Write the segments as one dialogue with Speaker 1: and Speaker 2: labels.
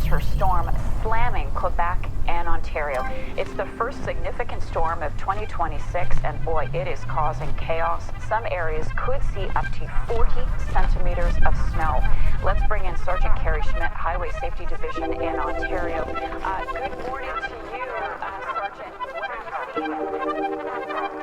Speaker 1: winter storm slamming Quebec and Ontario. It's the first significant storm of 2026, and boy, it is causing chaos. Some areas could see up to 40 centimeters of snow. Let's bring in Sergeant Carrie Schmidt, Highway Safety Division in Ontario. Good morning to you, Sergeant. What are you seeing?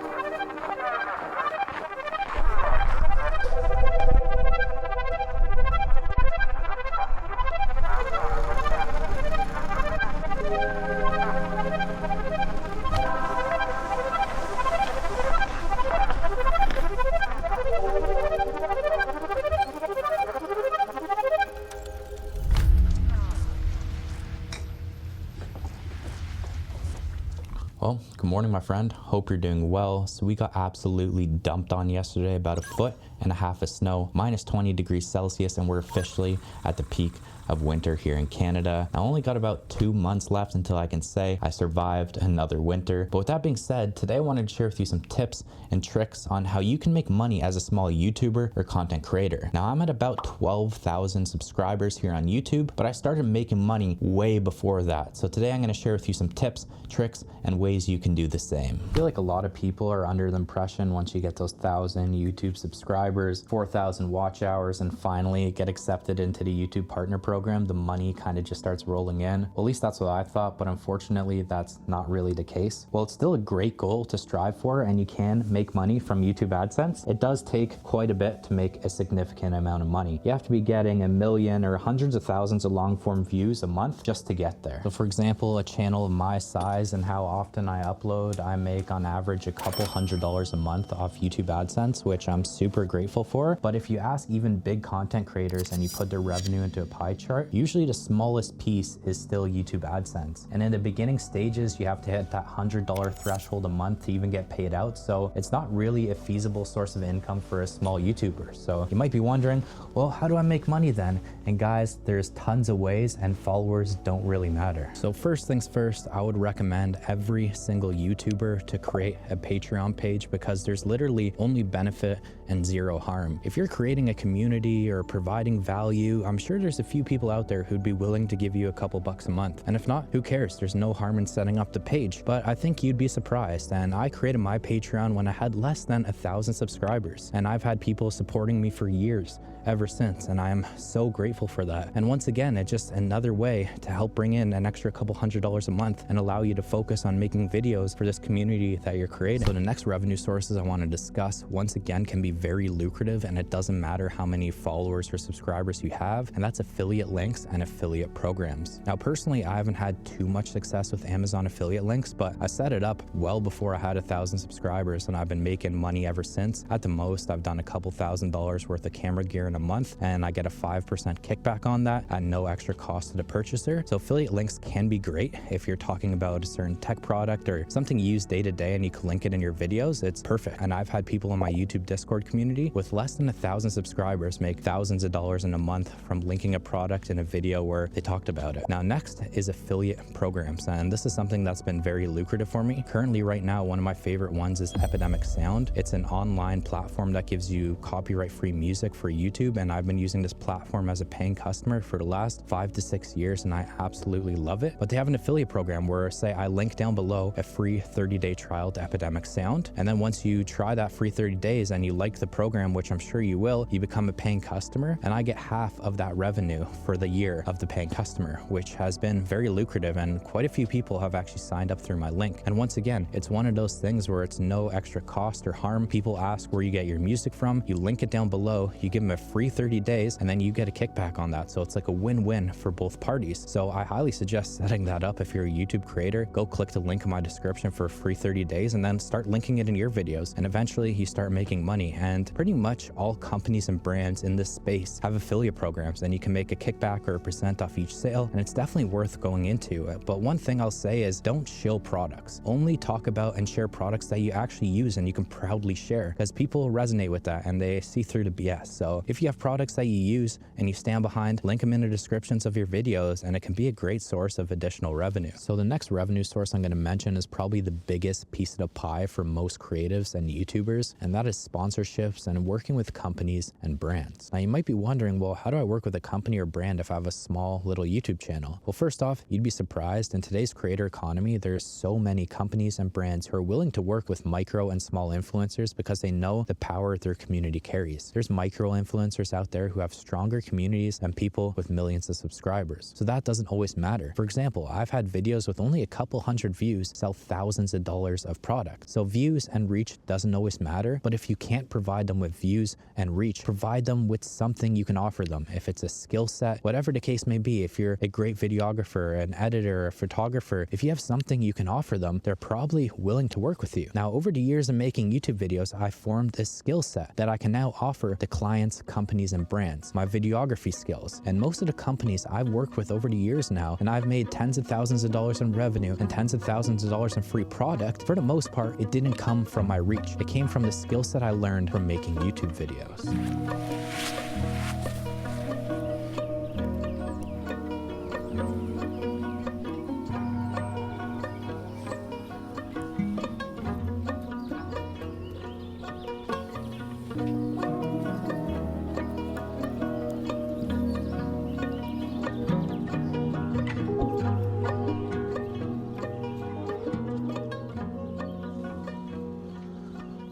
Speaker 2: Well, good morning, my friend. Hope you're doing well. So we got absolutely dumped on yesterday, about 1.5 feet of snow, minus 20 degrees Celsius, and we're officially at the peak of winter here in Canada. I only got about 2 months left until I can say I survived another winter. But with that being said, today I wanted to share with you some tips and tricks on how you can make money as a small YouTuber or content creator. Now I'm at about 12,000 subscribers here on YouTube, but I started making money way before that. So today I'm going to share with you some tips, tricks, and ways you can do the same. I feel like a lot of people are under the impression once you get those 1,000 YouTube subscribers, 4,000 watch hours, and finally get accepted into the YouTube partner program, the money kind of just starts rolling in. Well, at least that's what I thought, but unfortunately that's not really the case. Well, it's still a great goal to strive for, and you can make money from YouTube AdSense. It does take quite a bit to make a significant amount of money. You have to be getting 1 million or hundreds of thousands of long form views a month just to get there. So for example, a channel of my size and how often I upload, I make on average a couple $100s a month off YouTube AdSense, which I'm super grateful for. But if you ask even big content creators and you put their revenue into a pie chart, usually the smallest piece is still YouTube AdSense. And in the beginning stages, you have to hit that $100 threshold a month to even get paid out. So it's not really a feasible source of income for a small YouTuber. So you might be wondering, well, how do I make money then? And guys, there's tons of ways, and followers don't really matter. So first things first, I would recommend every single YouTuber to create a Patreon page, because there's literally only benefit and zero harm. If you're creating a community or providing value, I'm sure there's a few people out there who'd be willing to give you a couple bucks a month. And if not, who cares? There's no harm in setting up the page. But I think you'd be surprised. And I created my Patreon when I had less than 1,000 subscribers. And I've had people supporting me for years ever since, and I am so grateful for that. And once again, it's just another way to help bring in an extra couple $100s a month and allow you to focus on making videos for this community that you're creating. So the next revenue sources I want to discuss, once again, can be very lucrative, and it doesn't matter how many followers or subscribers you have, and that's affiliate links and affiliate programs. Now personally, I haven't had too much success with Amazon affiliate links, but I set it up well before I had 1,000 subscribers, and I've been making money ever since. At the most, I've done a couple $1,000s worth of camera gear in a month, and I get a 5% kickback on that at no extra cost to the purchaser. So affiliate links can be great if you're talking about a certain tech product or something you use day to day and you can link it in your videos. It's perfect. And I've had people in my YouTube Discord community with less than 1,000 subscribers make thousands of dollars in a month from linking a product in a video where they talked about it. Now next is affiliate programs, and this is something that's been very lucrative for me. Currently right now, one of my favorite ones is Epidemic Sound. It's an online platform that gives you copyright-free music for YouTube, and I've been using this platform as a paying customer for the last 5 to 6 years, and I absolutely love it. But they have an affiliate program where, say, I link down below a free 30-day trial to Epidemic Sound, and then once you try that free 30 days and you like the program, which I'm sure you will, you become a paying customer, and I get half of that revenue for the year of the paying customer, which has been very lucrative, and quite a few people have actually signed up through my link. And once again, it's one of those things where it's no extra cost or harm. People ask where you get your music from, you link it down below, you give them a free 30 days, and then you get a kickback on that. So it's like a win-win for both parties. So I highly suggest setting that up. If you're a YouTube creator, go click the link in my description for a free 30 days and then start linking it in your videos. And eventually you start making money. And pretty much all companies and brands in this space have affiliate programs, and you can make a kickback or a percent off each sale. And it's definitely worth going into it. But one thing I'll say is don't shill products. Only talk about and share products that you actually use and you can proudly share, because people resonate with that and they see through the BS. So if you have products that you use and you stand behind, link them in the descriptions of your videos, and it can be a great source of additional revenue. So the next revenue source I'm going to mention is probably the biggest piece of the pie for most creatives and YouTubers, and that is sponsorships and working with companies and brands. Now you might be wondering, well, how do I work with a company or brand if I have a small little YouTube channel? Well, first off, you'd be surprised. In today's creator economy, there's so many companies and brands who are willing to work with micro and small influencers because they know the power their community carries. There's micro influencers out there who have stronger communities than people with millions of subscribers. So that doesn't always matter. For example, I've had videos with only a couple hundred views sell thousands of dollars of product. So views and reach doesn't always matter, but if you can't provide them with views and reach, provide them with something you can offer them. If it's a skill set, whatever the case may be, if you're a great videographer, an editor, a photographer, if you have something you can offer them, they're probably willing to work with you. Now, over the years of making YouTube videos, I formed this skill set that I can now offer to clients, companies, and brands, my videography skills. And most of the companies I've worked with over the years now, and I've made tens of thousands of dollars in revenue and tens of thousands of dollars in free product, for the most part, it didn't come from my reach. It came from the skill set I learned from making YouTube videos.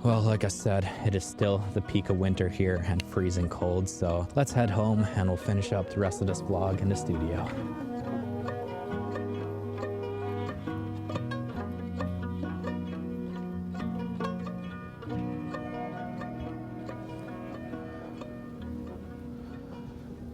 Speaker 2: Well, like I said, it is still the peak of winter here and freezing cold, so let's head home and we'll finish up the rest of this vlog in the studio.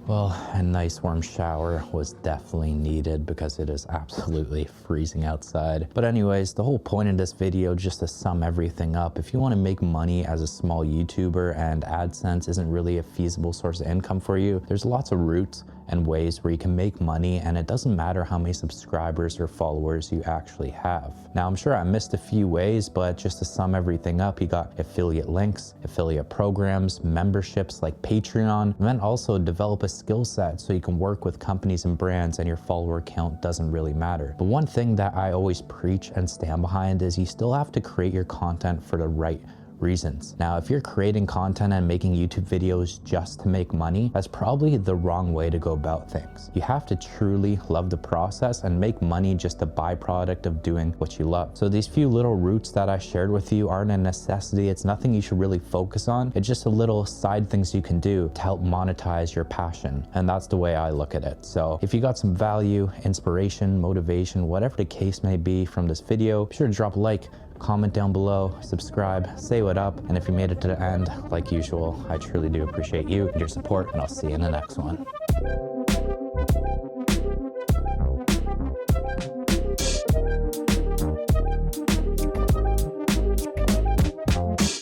Speaker 2: Well, a nice warm shower was definitely needed because it is absolutely freezing outside. But anyways, the whole point of this video, just to sum everything up, if you want to make money as a small YouTuber and AdSense isn't really a feasible source of income for you, there's lots of routes and ways where you can make money, and it doesn't matter how many subscribers or followers you actually have. Now, I'm sure I missed a few ways, but just to sum everything up, you got affiliate links, affiliate programs, memberships like Patreon, and then also develop a skill set so you can work with companies and brands and your follower count doesn't really matter. But one thing that I always preach and stand behind is you still have to create your content for the right reasons. Now, if you're creating content and making YouTube videos just to make money, that's probably the wrong way to go about things. You have to truly love the process and make money just a byproduct of doing what you love. So these few little routes that I shared with you aren't a necessity. It's nothing you should really focus on. It's just a little side things you can do to help monetize your passion. And that's the way I look at it. So if you got some value, inspiration, motivation, whatever the case may be from this video, be sure to drop a like, comment down below, subscribe, say what up, and if you made it to the end, like usual, I truly do appreciate you and your support, and I'll see you in the next one.